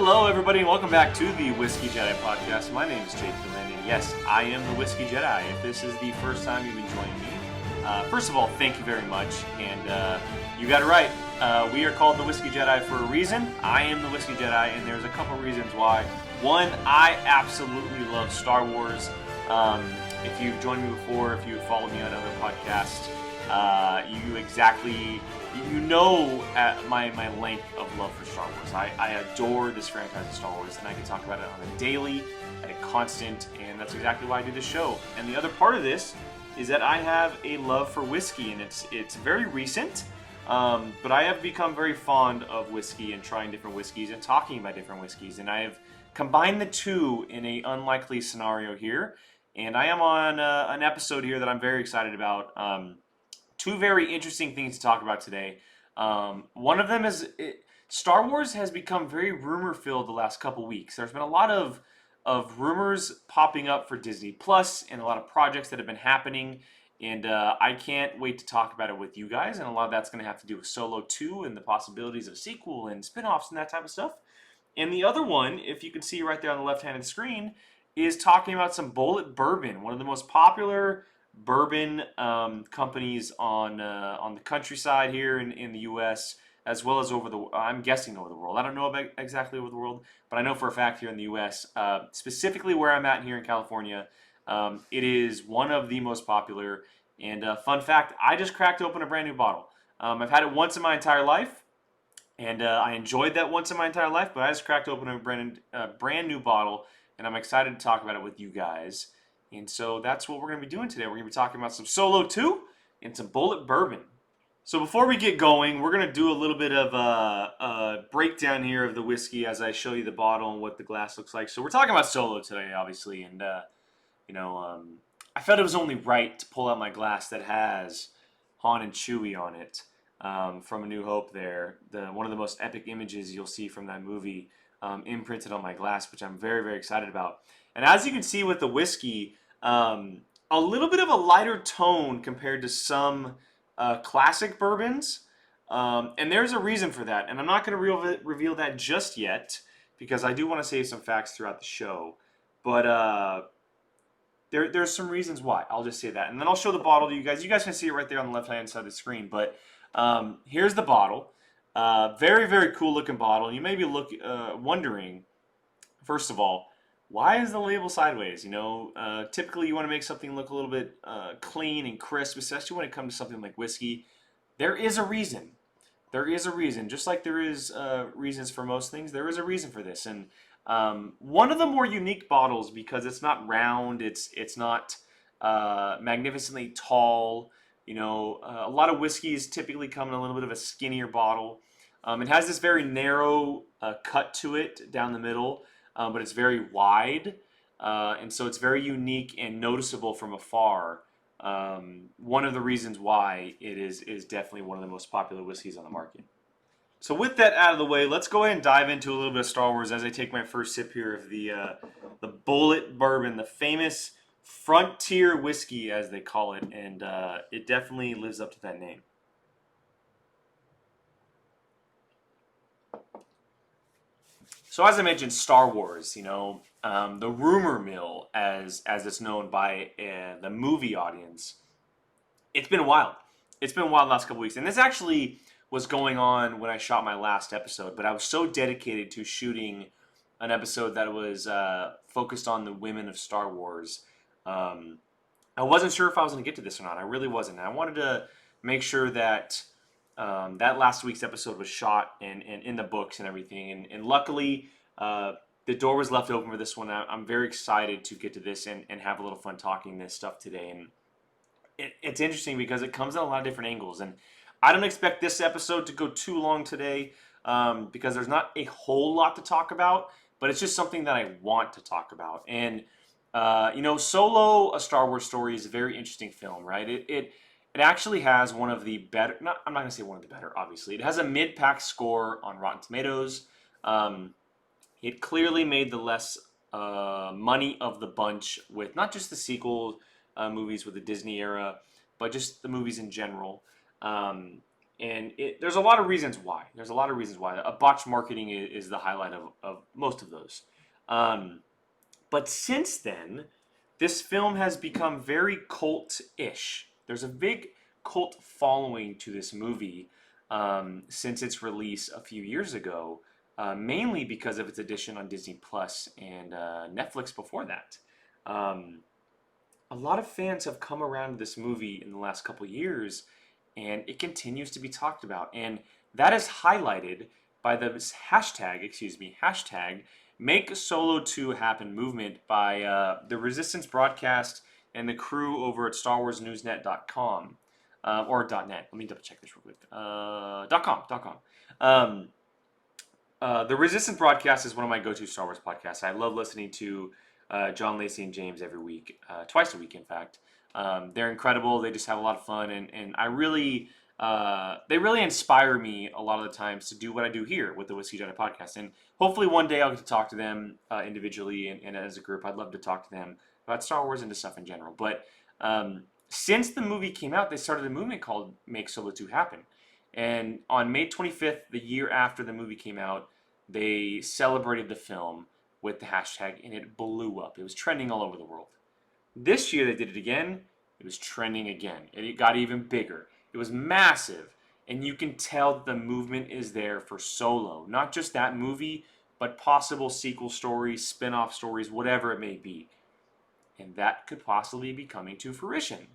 Hello, everybody, and welcome back to the Whiskey Jedi podcast. My name is Jake Lynn, and yes, I am the Whiskey Jedi. If this is the first time you've been joining me, first of all, thank you very much. And you got it right. We are called the Whiskey Jedi for a reason. I am the Whiskey Jedi, and there's a couple reasons why. One, I absolutely love Star Wars. If you've joined me before, if you've followed me on other podcasts, you know my length of love for Star Wars. I adore this franchise of Star Wars, and I can talk about it on a daily, at a constant, and that's exactly why I do this show. And the other part of this is that I have a love for whiskey, and it's very recent, but I have become very fond of whiskey and trying different whiskeys and talking about different whiskeys, and I have combined the two in an unlikely scenario here, and I am on an episode here that I'm very excited about. Two very interesting things to talk about today. One of them is Star Wars has become very rumor-filled the last couple weeks. There's been a lot of rumors popping up for Disney Plus and a lot of projects that have been happening. And I can't wait to talk about it with you guys. And a lot of that's going to have to do with Solo 2 and the possibilities of sequel and spin-offs and that type of stuff. And the other one, if you can see right there on the left-hand of the screen, is talking about some Bulleit Bourbon, one of the most popular bourbon companies on the countryside here in the U.S. as well as I'm guessing over the world. I don't know about exactly over the world, but I know for a fact here in the U.S., specifically where I'm at here in California, it is one of the most popular. And fun fact, I just cracked open a brand new bottle. I've had it once in my entire life, and I enjoyed that once in my entire life, but I just cracked open a brand new bottle, and I'm excited to talk about it with you guys. And so that's what we're going to be doing today. We're going to be talking about some Solo 2 and some Bulleit Bourbon. So before we get going, we're going to do a little bit of a breakdown here of the whiskey as I show you the bottle and what the glass looks like. So we're talking about Solo today, obviously. And, I felt it was only right to pull out my glass that has Han and Chewie on it from A New Hope there. One of the most epic images you'll see from that movie imprinted on my glass, which I'm very, very excited about. And as you can see with the whiskey, a little bit of a lighter tone compared to some classic bourbons. And there's a reason for that. And I'm not going to reveal that just yet because I do want to save some facts throughout the show. But there's some reasons why. I'll just say that. And then I'll show the bottle to you guys. You guys can see it right there on the left-hand side of the screen. But here's the bottle. Very, very cool looking bottle. You may be wondering, first of all, why is the label sideways? Typically you want to make something look a little bit clean and crisp, especially when it comes to something like whiskey. There is a reason. There is a reason. Just like there is reasons for most things, there is a reason for this. And one of the more unique bottles, because it's not round, it's not magnificently tall. A lot of whiskeys typically come in a little bit of a skinnier bottle. It has this very narrow cut to it down the middle. But it's very wide, and so it's very unique and noticeable from afar. One of the reasons why it is definitely one of the most popular whiskeys on the market. So with that out of the way, let's go ahead and dive into a little bit of Star Wars as I take my first sip here of the Bulleit Bourbon, the famous frontier whiskey as they call it, and it definitely lives up to that name. So as I mentioned, Star Wars, the rumor mill, as it's known by the movie audience, it's been wild. It's been wild the last couple weeks. And this actually was going on when I shot my last episode, but I was so dedicated to shooting an episode that was focused on the women of Star Wars. I wasn't sure if I was going to get to this or not. I really wasn't. I wanted to make sure that that last week's episode was shot and in the books and everything. And luckily, the door was left open for this one. I'm very excited to get to this and have a little fun talking this stuff today. And it's interesting because it comes in a lot of different angles. And I don't expect this episode to go too long today because there's not a whole lot to talk about. But it's just something that I want to talk about. And, Solo, A Star Wars Story is a very interesting film, right? It actually has one of the better, I'm not going to say one of the better, obviously. It has a mid-pack score on Rotten Tomatoes. It clearly made the less money of the bunch with not just the sequel movies with the Disney era, but just the movies in general. there's a lot of reasons why. There's a lot of reasons why. A botched marketing is the highlight of most of those. But since then, this film has become very cult-ish. There's a big cult following to this movie since its release a few years ago, mainly because of its edition on Disney Plus and Netflix before that. A lot of fans have come around to this movie in the last couple years, and it continues to be talked about. And that is highlighted by the hashtag Make Solo 2 Happen movement by the Resistance broadcast and the crew over at StarWarsNewsNet.com. Or .net. Let me double check this real quick. .com. The Resistance broadcast is one of my go-to Star Wars podcasts. I love listening to John Lacey and James every week, twice a week, in fact. They're incredible. They just have a lot of fun, and I really, they really inspire me a lot of the times to do what I do here with the Whiskey Jedi podcast. And hopefully one day I'll get to talk to them individually and as a group. I'd love to talk to them about Star Wars and just stuff in general. But since the movie came out, they started a movement called Make Solo 2 Happen. And on May 25th, the year after the movie came out, they celebrated the film with the hashtag, and it blew up. It was trending all over the world. This year they did it again. It was trending again, and it got even bigger. It was massive, and you can tell that the movement is there for Solo. Not just that movie, but possible sequel stories, spin-off stories, whatever it may be. And that could possibly be coming to fruition.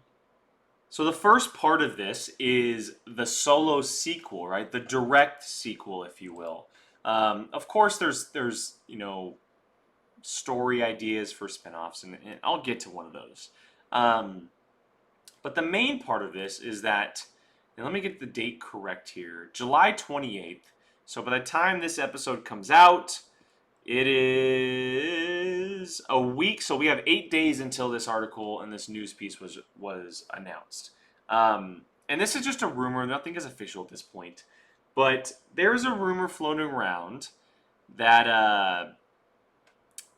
So the first part of this is the Solo sequel, right? The direct sequel, if you will. Of course, there's story ideas for spin-offs, and I'll get to one of those. But the main part of this is that, and let me get the date correct here, July 28th. So by the time this episode comes out, it is a week. So we have 8 days until this article and this news piece was announced. And this is just a rumor. Nothing is official at this point. But there is a rumor floating around that,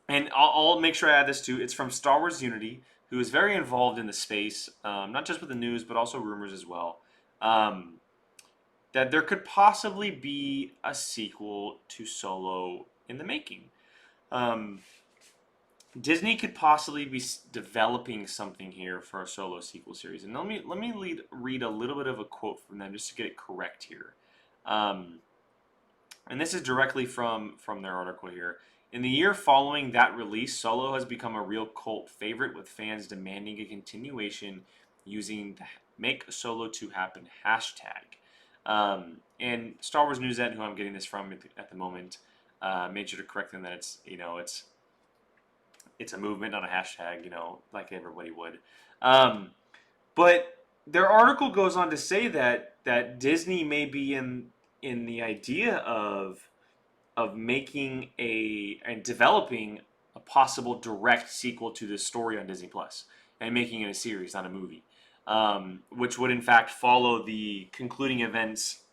and I'll make sure I add this too. It's from Star Wars Unity, who is very involved in the space, not just with the news, but also rumors as well. That there could possibly be a sequel to Solo in the making. Disney could possibly be developing something here for a Solo sequel series. And let me read a little bit of a quote from them just to get it correct here. And this is directly from their article here. In the year following that release, Solo has become a real cult favorite, with fans demanding a continuation using the Make Solo 2 Happen hashtag. And Star Wars Newsnet, who I'm getting this from at the moment, made sure to correct them that it's a movement, not a hashtag, like everybody would. But their article goes on to say that Disney may be in the idea of making and developing a possible direct sequel to this story on Disney Plus and making it a series, not a movie, which would in fact follow the concluding events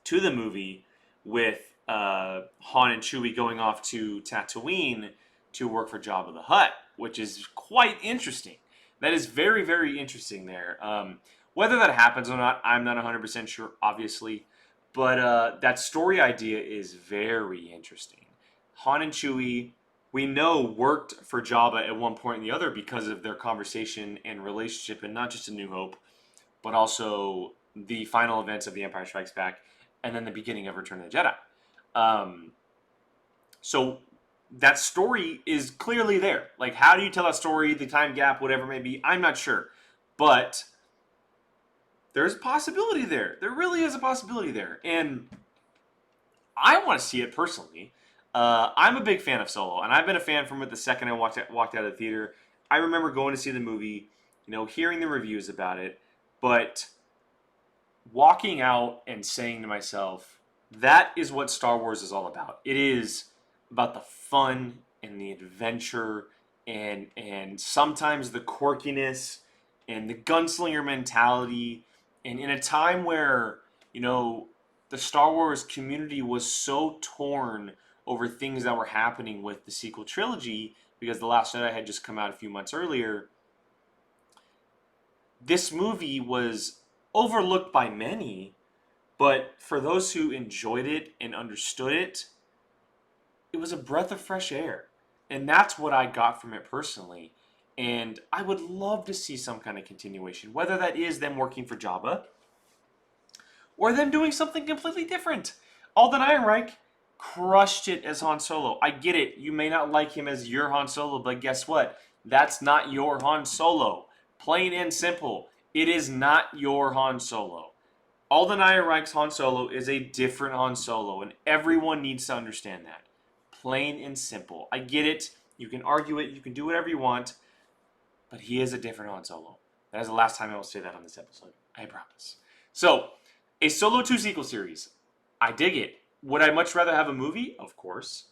to the movie with Han and Chewie going off to Tatooine to work for Jabba the Hutt, which is quite interesting. That is very, very interesting there. Whether that happens or not, I'm not 100% sure, obviously. But that story idea is very interesting. Han and Chewie, we know, worked for Jabba at one point or the other because of their conversation and relationship, and not just in New Hope, but also the final events of The Empire Strikes Back, and then the beginning of Return of the Jedi. So that story is clearly there. Like, how do you tell that story, the time gap, whatever it may be, I'm not sure. But there's a possibility there. There really is a possibility there. And I want to see it personally. I'm a big fan of Solo, and I've been a fan from it the second I walked out of the theater. I remember going to see the movie, hearing the reviews about it, but walking out and saying to myself, that is what Star Wars is all about. It is about the fun and the adventure and sometimes the quirkiness and the gunslinger mentality. And in a time where, the Star Wars community was so torn over things that were happening with the sequel trilogy, because The Last Jedi had just come out a few months earlier, this movie was overlooked by many But for those who enjoyed it and understood it, it was a breath of fresh air. And that's what I got from it personally. And I would love to see some kind of continuation, whether that is them working for Jabba or them doing something completely different. Alden Ehrenreich crushed it as Han Solo. I get it. You may not like him as your Han Solo, but guess what? That's not your Han Solo. Plain and simple. It is not your Han Solo. Alden Ehrenreich's Han Solo is a different Han Solo, and everyone needs to understand that. Plain and simple. I get it. You can argue it. You can do whatever you want, but he is a different Han Solo. That is the last time I will say that on this episode. I promise. So, a Solo 2 sequel series. I dig it. Would I much rather have a movie? Of course.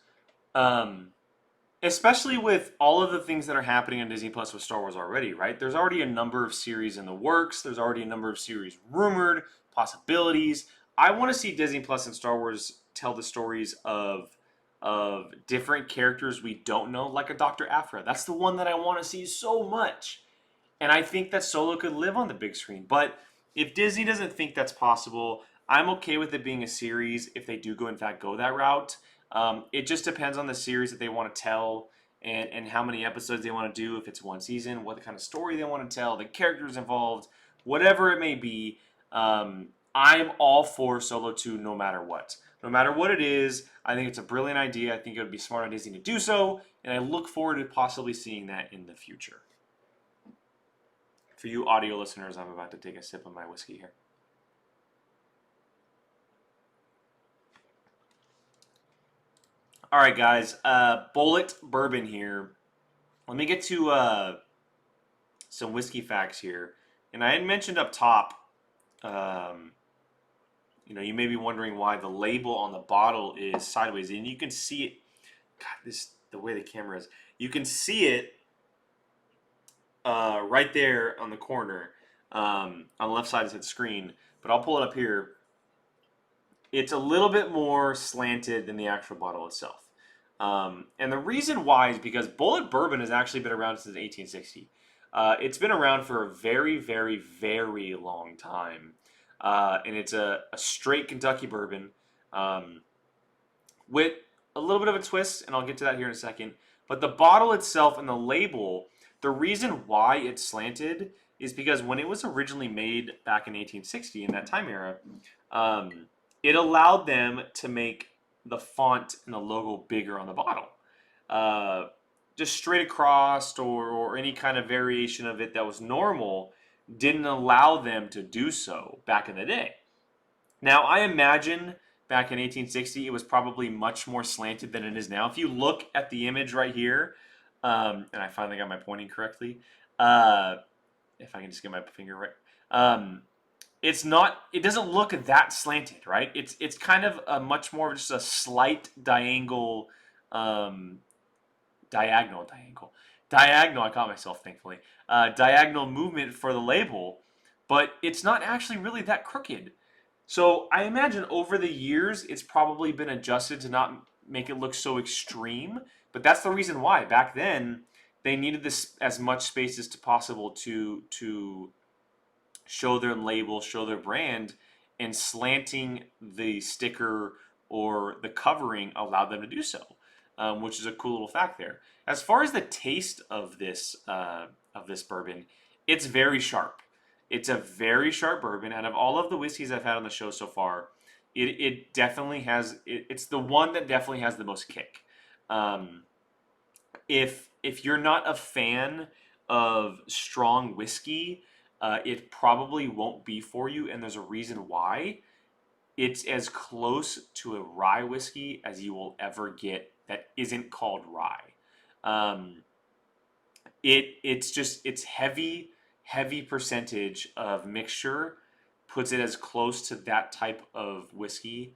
Especially with all of the things that are happening on Disney Plus with Star Wars already, right? There's already a number of series in the works. There's already a number of series rumored, possibilities. I want to see Disney Plus and Star Wars tell the stories of different characters we don't know, like a Dr. Aphra. That's the one that I want to see so much. And I think that Solo could live on the big screen. But if Disney doesn't think that's possible, I'm okay with it being a series if they do in fact go that route. It just depends on the series that they want to tell and how many episodes they want to do, if it's one season, what kind of story they want to tell, the characters involved, whatever it may be. I'm all for Solo 2 no matter what. No matter what it is, I think it's a brilliant idea. I think it would be smart on Disney to do so, and I look forward to possibly seeing that in the future. For you audio listeners, I'm about to take a sip of my whiskey here. All right, guys. Bulleit Bourbon here. Let me get to some whiskey facts here. And I had mentioned up top, you may be wondering why the label on the bottle is sideways. And you can see it. God, the way the camera is. You can see it right there on the corner, on the left side of the screen. But I'll pull it up here. It's a little bit more slanted than the actual bottle itself. And the reason why is because Bulleit Bourbon has actually been around since 1860. It's been around for a very, very, very long time. And it's a straight Kentucky bourbon with a little bit of a twist, and I'll get to that here in a second. But the bottle itself and the label, the reason why it's slanted is because when it was originally made back in 1860, in that time era, it allowed them to make the font and the logo bigger on the bottle. Just straight across or any kind of variation of it that was normal didn't allow them to do so back in the day. Now, I imagine back in 1860, it was probably much more slanted than it is now. If you look at the image right here, and I finally got my pointing correctly, if I can just get my finger right, it doesn't look that slanted, right? It's kind of a much more of just a slight diagonal, I caught myself, thankfully. Diagonal movement for the label, but it's not actually really that crooked. So I imagine over the years, it's probably been adjusted to not make it look so extreme. But that's the reason why. Back then, they needed this as much space as possible to show their label, show their brand, and slanting the sticker or the covering allowed them to do so, which is a cool little fact there. As far as the taste of this bourbon, it's very sharp. It's a very sharp bourbon. Out of all of the whiskeys I've had on the show so far, it definitely has. It's the one that definitely has the most kick. If you're not a fan of strong whiskey, it probably won't be for you, and there's a reason why. It's as close to a rye whiskey as you will ever get that isn't called rye. It's heavy percentage of mixture puts it as close to that type of whiskey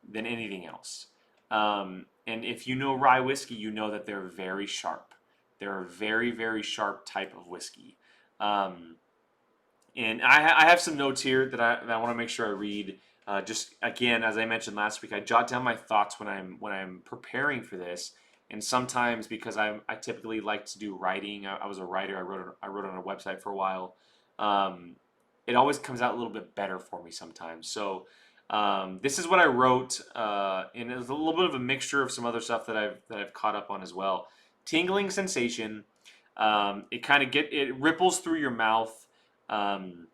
than anything else. And if you know rye whiskey, you know that they're very sharp. They're a very, very sharp type of whiskey. And I have some notes here that I want to make sure I read. Just again, as I mentioned last week, I jot down my thoughts when I'm preparing for this. And sometimes because I typically like to do writing, I was a writer. I wrote on a website for a while. It always comes out a little bit better for me sometimes. So This is what I wrote, and it's a little bit of a mixture of some other stuff that I've caught up on as well. Tingling sensation. It ripples through your mouth. And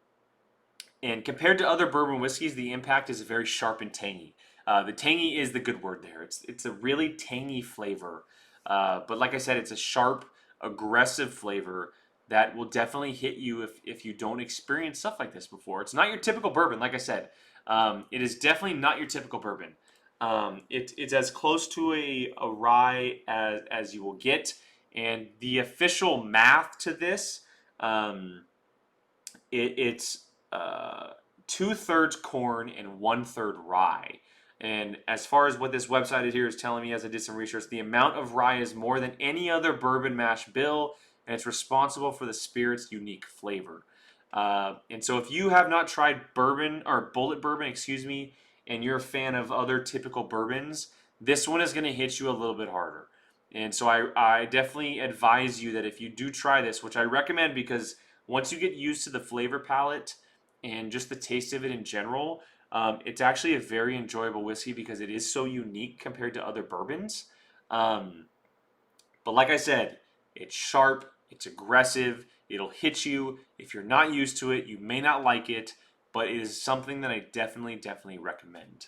compared to other bourbon whiskeys, the impact is very sharp and tangy. The tangy is the good word there. It's a really tangy flavor, but like I said, it's a sharp, aggressive flavor that will definitely hit you if you don't experience stuff like this before. It's not your typical bourbon, like I said. It is definitely not your typical bourbon. It's as close to a rye as you will get, and the official math to this, it's 2/3 corn and 1/3 rye. And as far as what this website here is telling me, as I did some research, the amount of rye is more than any other bourbon mash bill, and it's responsible for the spirit's unique flavor. And so, if you have not tried bourbon or Bulleit bourbon, excuse me, and you're a fan of other typical bourbons, this one is going to hit you a little bit harder. And so, I definitely advise you that if you do try this, which I recommend because once you get used to the flavor palette and just the taste of it in general, it's actually a very enjoyable whiskey because it is so unique compared to other bourbons. But like I said, it's sharp, it's aggressive, it'll hit you. If you're not used to it, you may not like it, but it is something that I definitely recommend.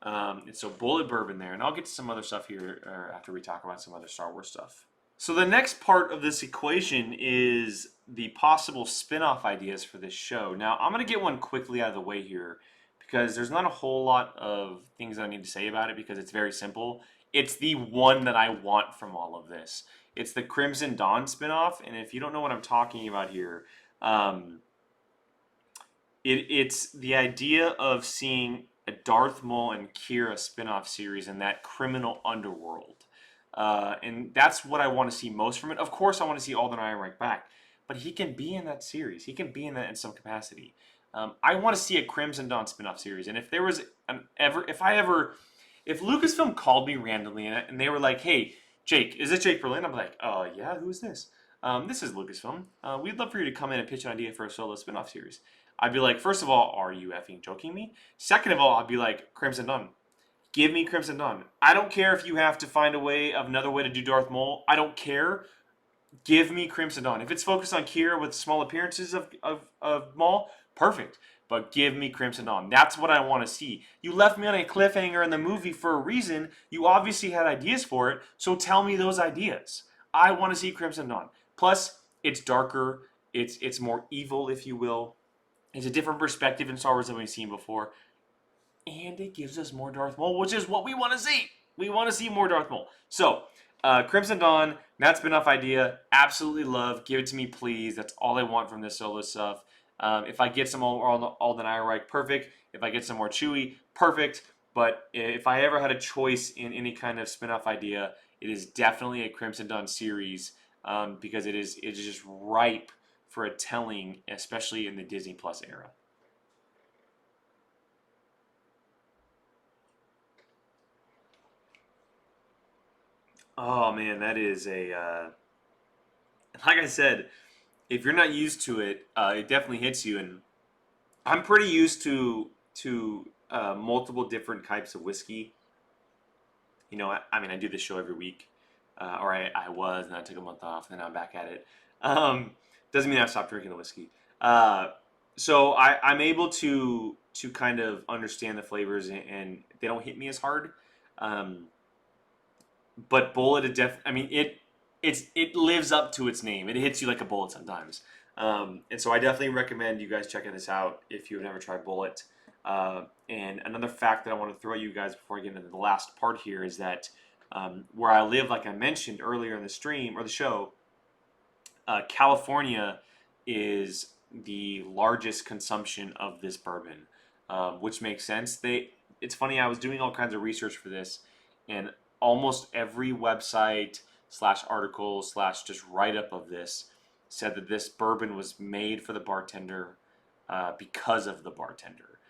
And so Bulleit bourbon there, and I'll get to some other stuff here after we talk about some other Star Wars stuff. So the next part of this equation is the possible spin-off ideas for this show. Now, I'm going to get one quickly out of the way here because there's not a whole lot of things that I need to say about it because it's very simple. It's the one that I want from all of this. It's the Crimson Dawn spin-off, and if you don't know what I'm talking about here, it's the idea of seeing a Darth Maul and Kira spin-off series in that criminal underworld. And that's what I want to see most from it. Of course, I want to see Alden Ehrenreich back, but he can be in that series. He can be in that in some capacity. I want to see a Crimson Dawn spin-off series. And if there was if Lucasfilm called me randomly and they were like, "Hey, Jake, is it Jake Berlin?" I'm like, yeah, who's this? This is Lucasfilm. We'd love for you to come in and pitch an idea for a solo spin-off series. I'd be like, first of all, are you effing joking me? Second of all, I'd be like, Crimson Dawn. Give me Crimson Dawn. I don't care if you have to find another way to do Darth Maul. I don't care. Give me Crimson Dawn. If it's focused on Kira with small appearances of Maul, perfect. But give me Crimson Dawn. That's what I want to see. You left me on a cliffhanger in the movie for a reason. You obviously had ideas for it, so tell me those ideas. I want to see Crimson Dawn. Plus, it's darker. It's more evil, if you will. It's a different perspective in Star Wars than we've seen before. And it gives us more Darth Maul, which is what we want to see. We want to see more Darth Maul. So, Crimson Dawn, that spin-off idea, absolutely love. Give it to me, please. That's all I want from this solo stuff. If I get some Alden Ehrenreich, perfect. If I get some more Chewie, perfect. But if I ever had a choice in any kind of spin-off idea, it is definitely a Crimson Dawn series because it is just ripe for a telling, especially in the Disney Plus era. Oh man, that is like I said, if you're not used to it, it definitely hits you. And I'm pretty used to multiple different types of whiskey. You know, I mean, I do this show every week, or I was, and I took a month off, and then I'm back at it. Doesn't mean I stopped drinking the whiskey. So I'm able to kind of understand the flavors, and they don't hit me as hard. But Bulleit, it lives up to its name. It hits you like a bullet sometimes. And so I definitely recommend you guys checking this out if you've never tried Bulleit. And another fact that I want to throw at you guys before I get into the last part here is that where I live, like I mentioned earlier in the stream or the show, California is the largest consumption of this bourbon, which makes sense. It's funny, I was doing all kinds of research for this, and almost every website / article / just write-up of this said that this bourbon was made for the bartender because of the bartender.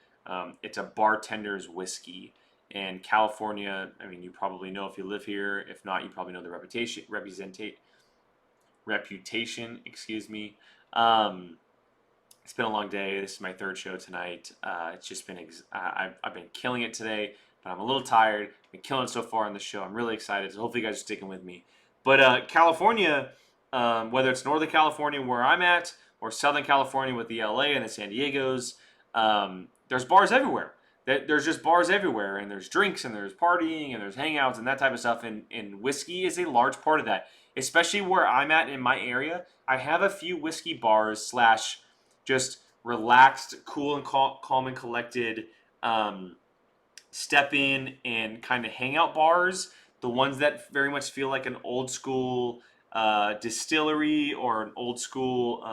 It's a bartender's whiskey. And California, I mean, you probably know if you live here. If not, you probably know the reputation, excuse me. It's been a long day. This is my third show tonight. It's just been I've been killing it today, but I'm a little tired. I've been killing it so far on the show. I'm really excited. So hopefully you guys are sticking with me. But California, whether it's Northern California where I'm at, or Southern California with the LA and the San Diegos, there's bars everywhere. There's just bars everywhere, and there's drinks, and there's partying, and there's hangouts, and that type of stuff. And whiskey is a large part of that, especially where I'm at in my area. I have a few whiskey bars slash just relaxed, cool and calm and collected step in and kind of hangout bars. The ones that very much feel like an old school distillery or an old school.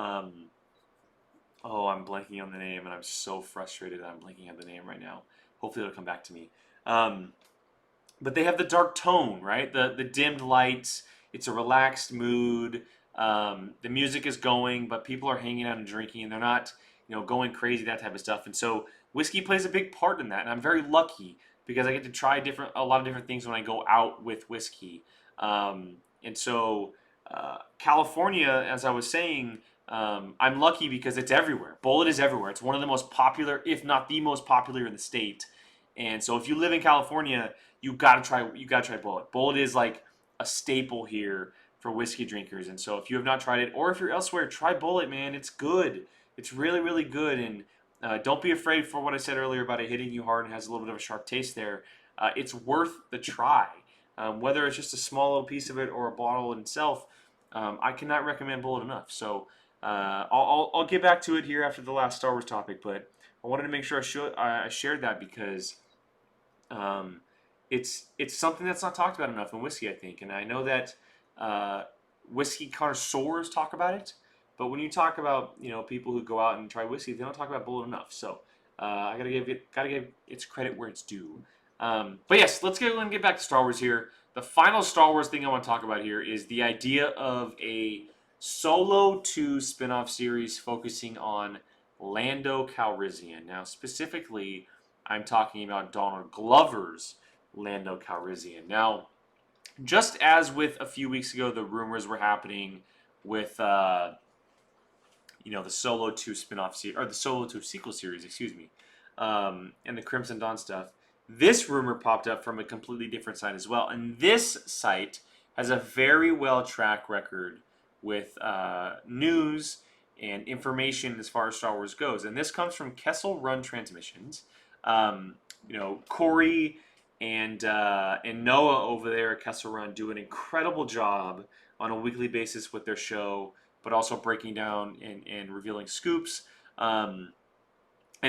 Oh, I'm blanking on the name, and I'm so frustrated that I'm blanking on the name right now. Hopefully, it'll come back to me. But they have the dark tone, right? The dimmed lights. It's a relaxed mood. The music is going, but people are hanging out and drinking, and they're not, going crazy, that type of stuff. And so whiskey plays a big part in that, and I'm very lucky because I get to try a lot of different things when I go out with whiskey. And so California, as I was saying, I'm lucky because it's everywhere. Bulleit is everywhere. It's one of the most popular, if not the most popular in the state. And so if you live in California, you gotta try Bulleit. Bulleit is like a staple here for whiskey drinkers. And so if you have not tried it, or if you're elsewhere, try Bulleit, man. It's good. It's really, really good. And don't be afraid for what I said earlier about it hitting you hard and has a little bit of a sharp taste there. It's worth the try. Whether it's just a small little piece of it or a bottle in itself, I cannot recommend Bulleit enough. So I'll get back to it here after the last Star Wars topic, but I wanted to make sure I shared that because it's something that's not talked about enough in whiskey, I think. And I know that whiskey connoisseurs talk about it, but when you talk about people who go out and try whiskey, they don't talk about Bulleit enough. So I gotta give its credit where it's due. But yes, let's get back to Star Wars here. The final Star Wars thing I want to talk about here is the idea of a Solo 2 spinoff series focusing on Lando Calrissian. Now, specifically, I'm talking about Donald Glover's Lando Calrissian. Now, just as with a few weeks ago, the rumors were happening with the Solo 2 spinoff series, or the Solo 2 sequel series, excuse me, and the Crimson Dawn stuff. This rumor popped up from a completely different site as well, and this site has a very well track record with news and information as far as Star Wars goes. And this comes from Kessel Run Transmissions. Corey and Noah over there at Kessel Run do an incredible job on a weekly basis with their show, but also breaking down and revealing scoops. And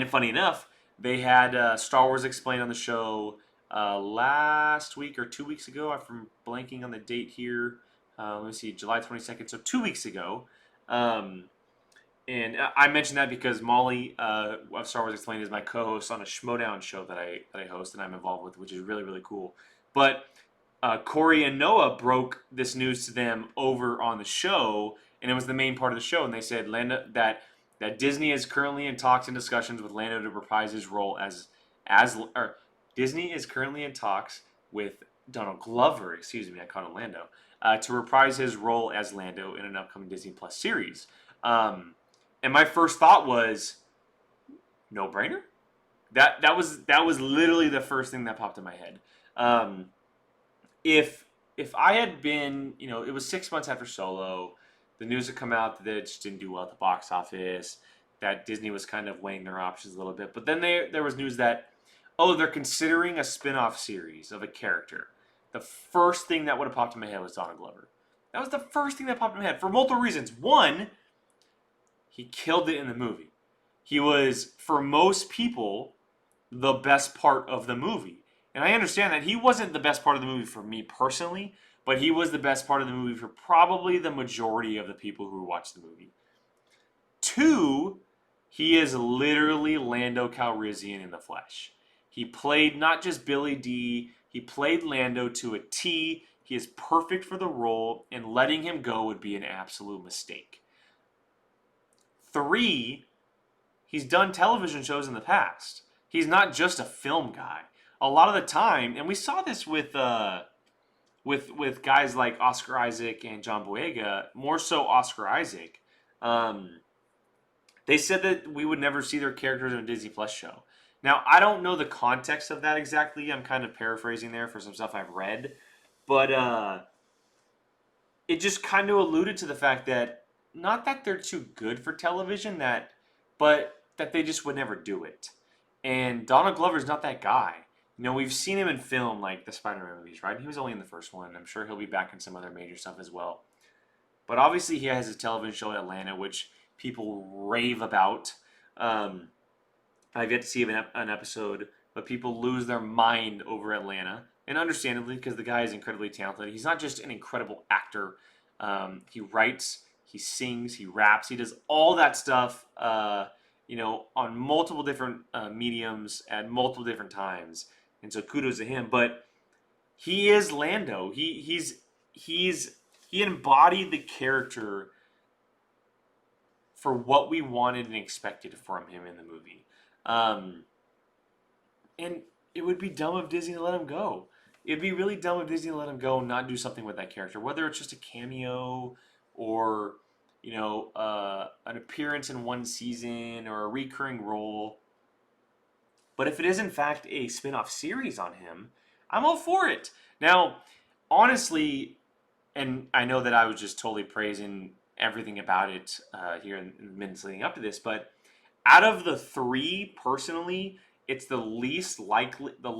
funny enough, they had Star Wars Explained on the show last week or 2 weeks ago. I'm blanking on the date here. Let me see, July 22nd, so 2 weeks ago. And I mentioned that because Molly of Star Wars Explained is my co-host on a Schmodown show that I host and I'm involved with, which is really, really cool. But Corey and Noah broke this news to them over on the show, and it was the main part of the show. And they said that Disney is currently in talks and discussions with Lando to reprise his role or Disney is currently in talks with Donald Glover, I called him Lando, to reprise his role as Lando in an upcoming Disney Plus series. And my first thought was, no brainer. That was literally the first thing that popped in my head. If I had been, it was 6 months after Solo, the news had come out that it just didn't do well at the box office, that Disney was kind of weighing their options a little bit. But then there was news that, they're considering a spin-off series of a character. The first thing that would have popped in my head was Donald Glover. That was the first thing that popped in my head for multiple reasons. One, he killed it in the movie. He was, for most people, the best part of the movie. And I understand that he wasn't the best part of the movie for me personally, but he was the best part of the movie for probably the majority of the people who watched the movie. Two, he is literally Lando Calrissian in the flesh. He played not just Billy D, he played Lando to a T. He is perfect for the role, and letting him go would be an absolute mistake. Three, he's done television shows in the past. He's not just a film guy. A lot of the time, and we saw this with guys like Oscar Isaac and John Boyega, more so Oscar Isaac, that They said that we would never see their characters in a Disney Plus show. Now, I don't know the context of that exactly. I'm kind of paraphrasing there for some stuff I've read. But it just kind of alluded to the fact that not that they're too good for television, but that they just would never do it. And Donald Glover's not that guy. You know, we've seen him in film like the Spider-Man movies, right? He was only in the first one. I'm sure he'll be back in some other major stuff as well. But obviously, he has his television show in Atlanta, which people rave about. Um, I've yet to see an episode, but people lose their mind over Atlanta, and understandably, because the guy is incredibly talented. He's not just an incredible actor. He writes, he sings, he raps, he does all that stuff. On multiple different mediums at multiple different times, and so kudos to him. But he is Lando. He embodied the character for what we wanted and expected from him in the movie. And it would be dumb of Disney to let him go. It'd be really dumb of Disney to let him go and not do something with that character, whether it's just a cameo or an appearance in one season or a recurring role. But if it is in fact a spin-off series on him, I'm all for it. Now, honestly, and I know that I was just totally praising everything about it here in the minutes leading up to this, but out of the three, personally, it's the least likely, the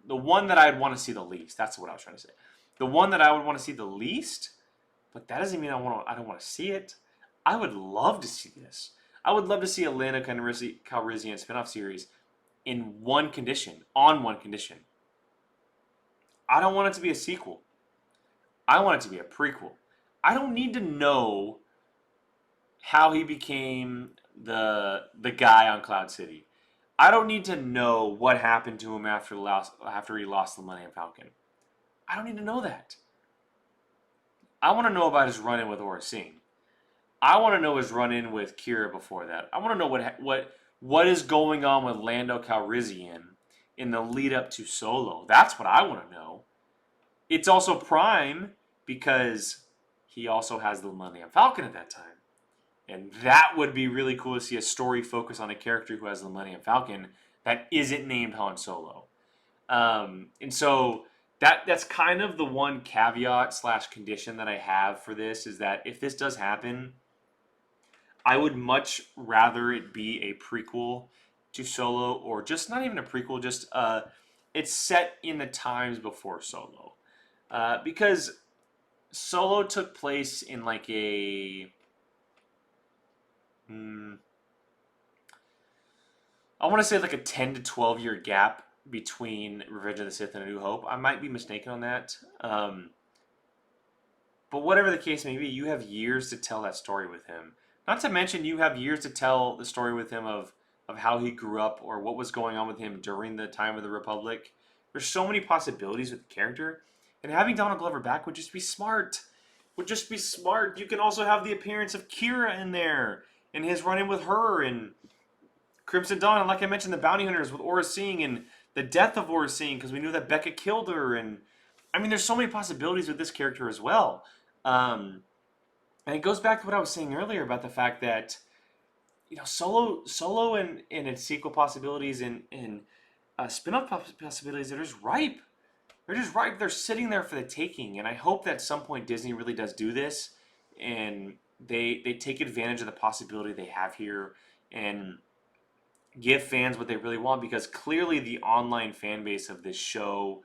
one that I'd want to see the least. That's what I was trying to say. The one that I would want to see the least, but that doesn't mean I don't want to see it. I would love to see this. I would love to see a Lando Calrissian spinoff series on one condition. I don't want it to be a sequel. I want it to be a prequel. I don't need to know how he became the guy on Cloud City. I don't need to know what happened to him after he lost the Millennium Falcon. I don't need to know that. I want to know about his run-in with Aura Singh. I want to know his run-in with Kira before that. I want to know what is going on with Lando Calrissian in the lead up to Solo. That's what I want to know. It's also prime because he also has the Millennium Falcon at that time. And that would be really cool to see a story focus on a character who has the Millennium Falcon that isn't named Han Solo. And so that's kind of the one caveat / condition that I have for this, is that if this does happen, I would much rather it be a prequel to Solo, or just not even a prequel, just it's set in the times before Solo. Because Solo took place in like I want to say like a 10 to 12 year gap between Revenge of the Sith and A New Hope. I might be mistaken on that. But whatever the case may be, you have years to tell that story with him. Not to mention, you have years to tell the story with him of how he grew up or what was going on with him during the time of the Republic. There's so many possibilities with the character. And having Donald Glover back would just be smart. You can also have the appearance of Kira in there and his run-in with her and Crimson Dawn. And like I mentioned, the Bounty Hunters with Aura Singh and the death of Aura Singh, because we knew that Becca killed her. And I mean, there's so many possibilities with this character as well. And it goes back to what I was saying earlier about the fact that, Solo and its sequel possibilities and spin-off possibilities, they're just ripe. They're just ripe. They're sitting there for the taking. And I hope that at some point Disney really does do this and they take advantage of the possibility they have here and give fans what they really want, because clearly the online fan base of this show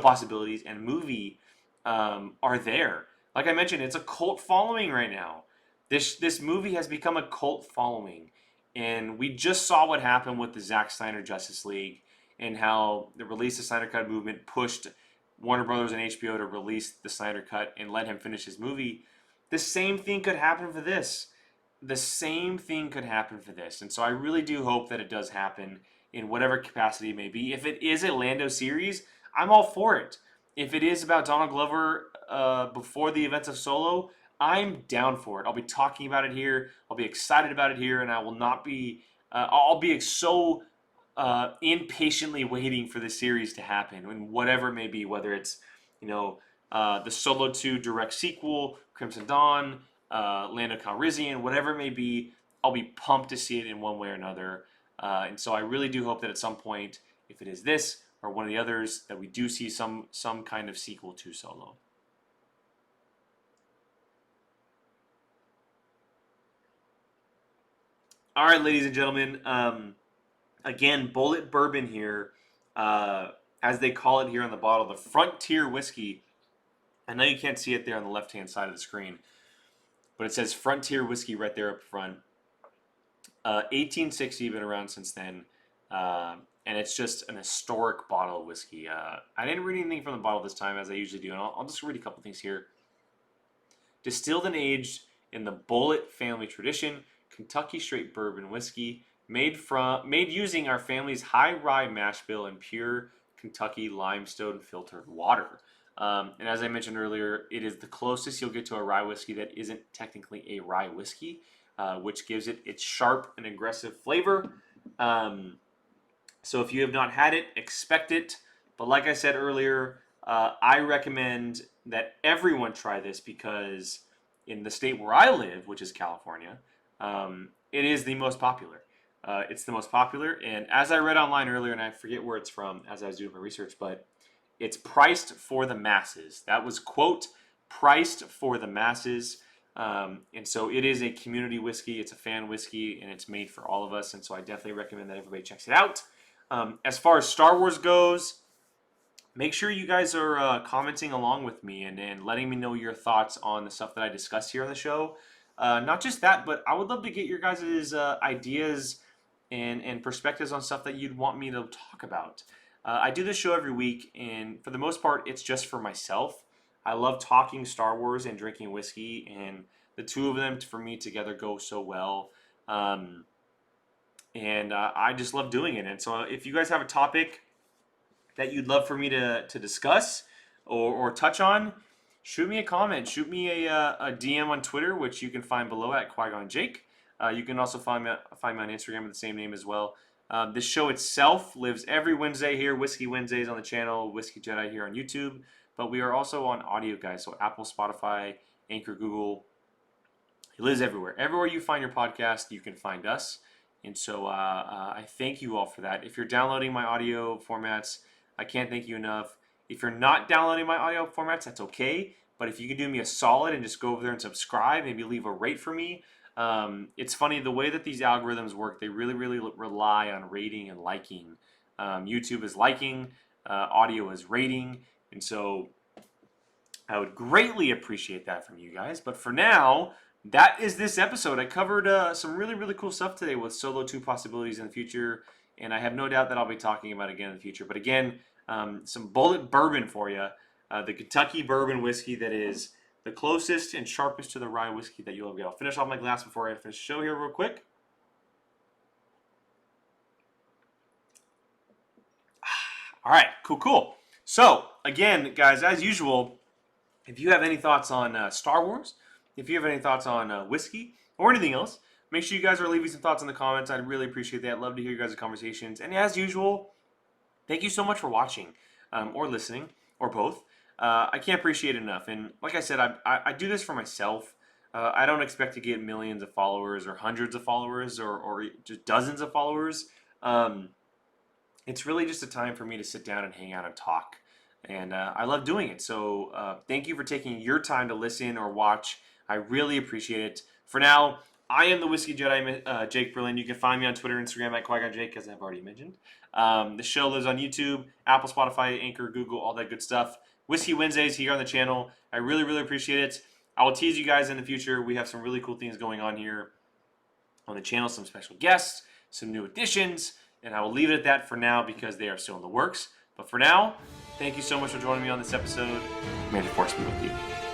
possibilities and movie are there. Like I mentioned, it's a cult following right now. This movie has become a cult following, and we just saw what happened with the Zack Snyder Justice League and how the release of Snyder Cut movement pushed Warner Brothers and HBO to release the Snyder Cut and let him finish his movie. The same thing could happen for this. And so I really do hope that it does happen in whatever capacity it may be. If it is a Lando series, I'm all for it. If it is about Donald Glover before the events of Solo, I'm down for it. I'll be talking about it here. I'll be excited about it here, and I will not be. I'll be so impatiently waiting for the series to happen, and whatever it may be, whether it's the Solo 2 direct sequel, Crimson Dawn, Lando Calrissian, whatever it may be. I'll be pumped to see it in one way or another. And so I really do hope that at some point, if it is this or one of the others, that we do see some kind of sequel to Solo. All right, ladies and gentlemen. Again, Bulleit Bourbon here, as they call it here on the bottle, the Frontier Whiskey. I know you can't see it there on the left-hand side of the screen, but it says Frontier Whiskey right there up front. 1860, been around since then, and it's just an historic bottle of whiskey. I didn't read anything from the bottle this time, as I usually do, and I'll just read a couple things here. Distilled and aged in the Bulleit family tradition, Kentucky straight bourbon whiskey, made using our family's high rye mash bill and pure Kentucky limestone filtered water. And as I mentioned earlier, it is the closest you'll get to a rye whiskey that isn't technically a rye whiskey, which gives it its sharp and aggressive flavor. So if you have not had it, expect it. But like I said earlier, I recommend that everyone try this because in the state where I live, which is California, it is the most popular. It's the most popular, and as I read online earlier, and I forget where it's from as I was doing my research, but it's priced for the masses. That was, quote, priced for the masses. And so it is a community whiskey. It's a fan whiskey, and it's made for all of us. And so I definitely recommend that everybody checks it out. As far as Star Wars goes, make sure you guys are commenting along with me and letting me know your thoughts on the stuff that I discussed here on the show. Not just that, but I would love to get your guys' ideas and perspectives on stuff that you'd want me to talk about. I do this show every week, and for the most part, it's just for myself. I love talking Star Wars and drinking whiskey, and the two of them, for me, together go so well. And I just love doing it. And so if you guys have a topic that you'd love for me to discuss or touch on, shoot me a comment. Shoot me a DM on Twitter, which you can find below at Qui-Gon Jake. You can also find me on Instagram with the same name as well. This show itself lives every Wednesday here, Whiskey Wednesdays on the channel, Whiskey Jedi here on YouTube. But we are also on audio, guys, so Apple, Spotify, Anchor, Google. It lives everywhere. Everywhere you find your podcast, you can find us. And so I thank you all for that. If you're downloading my audio formats, I can't thank you enough. If you're not downloading my audio formats, that's okay. But if you can do me a solid and just go over there and subscribe, maybe leave a rate for me. It's funny, the way that these algorithms work, they really, really rely on rating and liking. YouTube is liking, audio is rating. And so I would greatly appreciate that from you guys. But for now, that is this episode. I covered some really, really cool stuff today with Solo 2 possibilities in the future. And I have no doubt that I'll be talking about it again in the future. But again, some Bulleit Bourbon for you. The Kentucky bourbon whiskey that is the closest and sharpest to the rye whiskey that you'll ever get. I'll finish off my glass before I finish the show here real quick. All right, cool. So, again, guys, as usual, if you have any thoughts on Star Wars, if you have any thoughts on whiskey or anything else, make sure you guys are leaving some thoughts in the comments. I'd really appreciate that. I'd love to hear you guys' conversations. And as usual, thank you so much for watching or listening or both. I can't appreciate it enough. And like I said, I do this for myself. I don't expect to get millions of followers or hundreds of followers or just dozens of followers. It's really just a time for me to sit down and hang out and talk. And I love doing it. So thank you for taking your time to listen or watch. I really appreciate it. For now, I am the Whiskey Jedi, Jake Berlin. You can find me on Twitter and Instagram at Qui-Gon Jake, as I've already mentioned. The show lives on YouTube, Apple, Spotify, Anchor, Google, all that good stuff. Whiskey Wednesdays here on the channel. I really, really appreciate it. I will tease you guys in the future. We have some really cool things going on here on the channel, some special guests, some new additions, and I will leave it at that for now because they are still in the works. But for now, thank you so much for joining me on this episode. May the Force be with you.